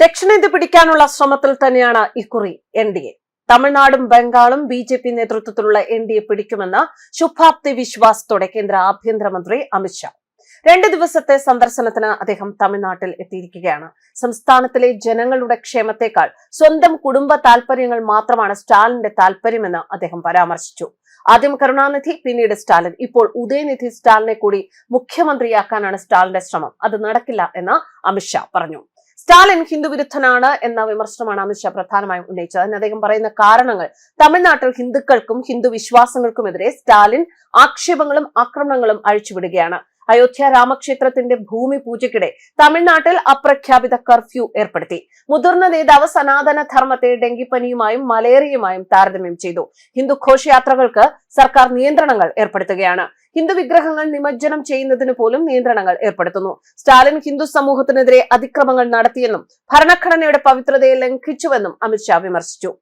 ദക്ഷിണേന്ത്യ പിടിക്കാനുള്ള ശ്രമത്തിൽ തന്നെയാണ് ഇക്കുറി എൻഡിഎ. തമിഴ്നാടും ബംഗാളും ബിജെപി നേതൃത്വത്തിലുള്ള എൻഡിഎ പിടിക്കുമെന്ന് ശുഭാപ്തി വിശ്വാസത്തോടെ കേന്ദ്ര ആഭ്യന്തരമന്ത്രി അമിത്ഷാ 2 ദിവസത്തെ സന്ദർശനത്തിന് അദ്ദേഹം തമിഴ്നാട്ടിൽ എത്തിയിരിക്കുകയാണ്. സംസ്ഥാനത്തിലെ ജനങ്ങളുടെ ക്ഷേമത്തെക്കാൾ സ്വന്തം കുടുംബ താൽപര്യങ്ങൾ മാത്രമാണ് സ്റ്റാലിന്റെ താൽപര്യമെന്ന് അദ്ദേഹം പരാമർശിച്ചു. ആദ്യം കരുണാനിധി, പിന്നീട് സ്റ്റാലിൻ, ഇപ്പോൾ ഉദയനിധി സ്റ്റാലിനെ കൂടി മുഖ്യമന്ത്രിയാക്കാനാണ് സ്റ്റാലിന്റെ ശ്രമം. അത് നടക്കില്ല എന്ന് അമിത്ഷാ പറഞ്ഞു. സ്റ്റാലിൻ ഹിന്ദു വിരുദ്ധനാണ് എന്ന വിമർശനമാണ് അമിത്ഷാ പ്രധാനമായും ഉന്നയിച്ചത്. അതിന് അദ്ദേഹം പറയുന്ന കാരണങ്ങൾ തമിഴ്നാട്ടിൽ ഹിന്ദുക്കൾക്കും ഹിന്ദു വിശ്വാസങ്ങൾക്കുമെതിരെ സ്റ്റാലിൻ ആക്ഷേപങ്ങളും ആക്രമണങ്ങളും അഴിച്ചുവിടുകയാണ്. അയോധ്യ രാമക്ഷേത്രത്തിന്റെ ഭൂമി പൂജയ്ക്കിടെ തമിഴ്നാട്ടിൽ അപ്രഖ്യാപിത കർഫ്യൂ ഏർപ്പെടുത്തി. മുതിർന്ന നേതാവ് സനാതന ധർമ്മത്തെ ഡെങ്കിപ്പനിയുമായും മലേറിയയുമായും താരതമ്യം ചെയ്തു. ഹിന്ദു ഘോഷയാത്രകൾക്ക് സർക്കാർ നിയന്ത്രണങ്ങൾ ഏർപ്പെടുത്തുകയാണ്. ഹിന്ദു വിഗ്രഹങ്ങൾ നിമജ്ജനം ചെയ്യുന്നതിന് പോലും നിയന്ത്രണങ്ങൾ ഏർപ്പെടുത്തുന്നു. സ്റ്റാലിൻ ഹിന്ദു സമൂഹത്തിനെതിരെ അതിക്രമങ്ങൾ നടത്തിയെന്നും ഭരണഘടനയുടെ പവിത്രതയെ ലംഘിച്ചുവെന്നും അമിത്ഷാ വിമർശിച്ചു.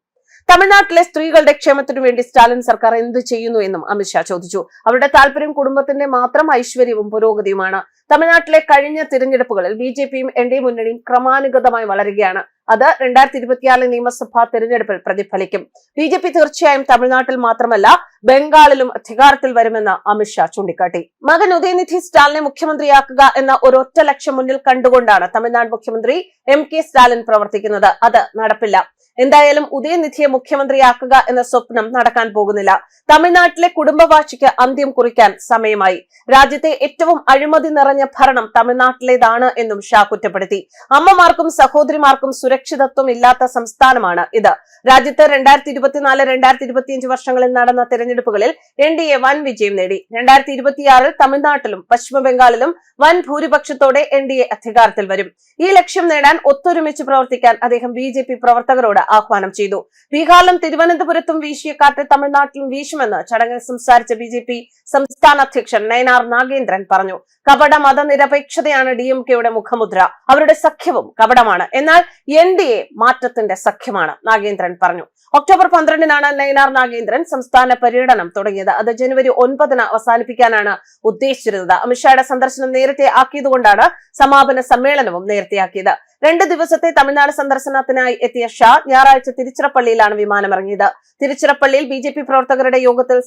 തമിഴ്നാട്ടിലെ സ്ത്രീകളുടെ ക്ഷേമത്തിനു വേണ്ടി സ്റ്റാലിൻ സർക്കാർ എന്ത് ചെയ്യുന്നു എന്നും അമിത്ഷാ ചോദിച്ചു. അവരുടെ താല്പര്യം കുടുംബത്തിന്റെ മാത്രം ഐശ്വര്യവും പുരോഗതിയുമാണ്. തമിഴ്നാട്ടിലെ കഴിഞ്ഞ തിരഞ്ഞെടുപ്പുകളിൽ ബിജെപിയും എൻഡിഎ മുന്നണിയും ക്രമാനുഗതമായി വളരുകയാണ്. അത് 2024 നിയമസഭാ തിരഞ്ഞെടുപ്പിൽ പ്രതിഫലിക്കും. ബിജെപി തീർച്ചയായും തമിഴ്നാട്ടിൽ മാത്രമല്ല ബംഗാളിലും അധികാരത്തിൽ വരുമെന്ന് അമിത്ഷാ ചൂണ്ടിക്കാട്ടി. മകൻ ഉദയനിധി സ്റ്റാലിനെ മുഖ്യമന്ത്രിയാക്കുക എന്ന ഒരൊറ്റ ലക്ഷ്യം മുന്നിൽ കണ്ടുകൊണ്ടാണ് തമിഴ്നാട് മുഖ്യമന്ത്രി MK സ്റ്റാലിൻ പ്രവർത്തിക്കുന്നത്. അത് നടപ്പില്ല. എന്തായാലും ഉദയനിധിയെ മുഖ്യമന്ത്രിയാക്കുക എന്ന സ്വപ്നം നടക്കാൻ പോകുന്നില്ല. തമിഴ്നാട്ടിലെ കുടുംബവാഴ്ചയ്ക്ക് അന്ത്യം കുറിക്കാൻ സമയമായി. രാജ്യത്തെ ഏറ്റവും അഴിമതി നിറഞ്ഞ ഭരണം തമിഴ്നാട്ടിലേതാണ് എന്നും ഷാ കുറ്റപ്പെടുത്തി. അമ്മമാർക്കും സഹോദരിമാർക്കും സുരക്ഷിതത്വം ഇല്ലാത്ത സംസ്ഥാനമാണ് ഇത്. രാജ്യത്ത് 2024-2025 വർഷങ്ങളിൽ നടന്ന തെരഞ്ഞെടുപ്പുകളിൽ എൻഡിഎ വൻ വിജയം നേടി. 2026 തമിഴ്നാട്ടിലും പശ്ചിമബംഗാളിലും വൻ ഭൂരിപക്ഷത്തോടെ എൻഡിഎ അധികാരത്തിൽ വരും. ഈ ലക്ഷ്യം നേടാൻ ഒത്തൊരുമിച്ച് പ്രവർത്തിക്കാൻ അദ്ദേഹം ബിജെപി പ്രവർത്തകരോട് ആഹ്വാനം ചെയ്തു. ബീഹാറിലും തിരുവനന്തപുരത്തും വീശിയ കാറ്റ് തമിഴ്നാട്ടിലും വീശുമെന്ന് ചടങ്ങിൽ സംസാരിച്ച ബിജെപി സംസ്ഥാന അധ്യക്ഷൻ നയനാർ നാഗേന്ദ്രൻ പറഞ്ഞു. കപട മതനിരപേക്ഷതയാണ് ഡിഎംകെയുടെ മുഖമുദ്ര. അവരുടെ സഖ്യവും കപടമാണ്. എന്നാൽ എൻഡിഎ മാറ്റത്തിന്റെ സഖ്യമാണ്, നാഗേന്ദ്രൻ പറഞ്ഞു. ഒക്ടോബർ 12-നാണ് നയനാർ നാഗേന്ദ്രൻ സംസ്ഥാന പര്യടനം തുടങ്ങിയത്. അത് ജനുവരി 9-ന് അവസാനിപ്പിക്കാനാണ് ഉദ്ദേശിച്ചിരുന്നത്. അമിത്ഷായുടെ സന്ദർശനം നേരത്തെ ആക്കിയതുകൊണ്ടാണ് സമാപന സമ്മേളനവും നേരത്തെയാക്കിയത്. 2 ദിവസത്തെ തമിഴ്നാട് സന്ദർശനത്തിനായി എത്തിയ ഷാ ഞായറാഴ്ച തിരുച്ചിറപ്പള്ളിയിലാണ് വിമാനമിറങ്ങിയത്. തിരുച്ചിറപ്പള്ളിയിൽ ബിജെപി പ്രവർത്തകരുടെ യോഗത്തിൽ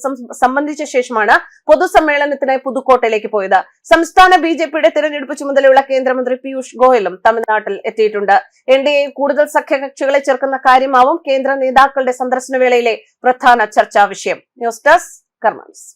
സംബന്ധിച്ച ശേഷമാണ് പൊതുസമ്മേളനത്തിനായി പുതുക്കോട്ടയിലേക്ക് പോയത്. സംസ്ഥാന ബിജെപിയുടെ തിരഞ്ഞെടുപ്പ് ചുമതലയുള്ള കേന്ദ്രമന്ത്രി പീയൂഷ് ഗോയലും തമിഴ്നാട്ടിൽ എത്തിയിട്ടുണ്ട്. എൻഡിഎയിൽ കൂടുതൽ സഖ്യകക്ഷികളെ ചേർക്കുന്ന കാര്യമാവും കേന്ദ്ര നേതാക്കളുടെ സന്ദർശന വേളയിലെ പ്രധാന ചർച്ചാ വിഷയം. News desk കർമ്മസ്.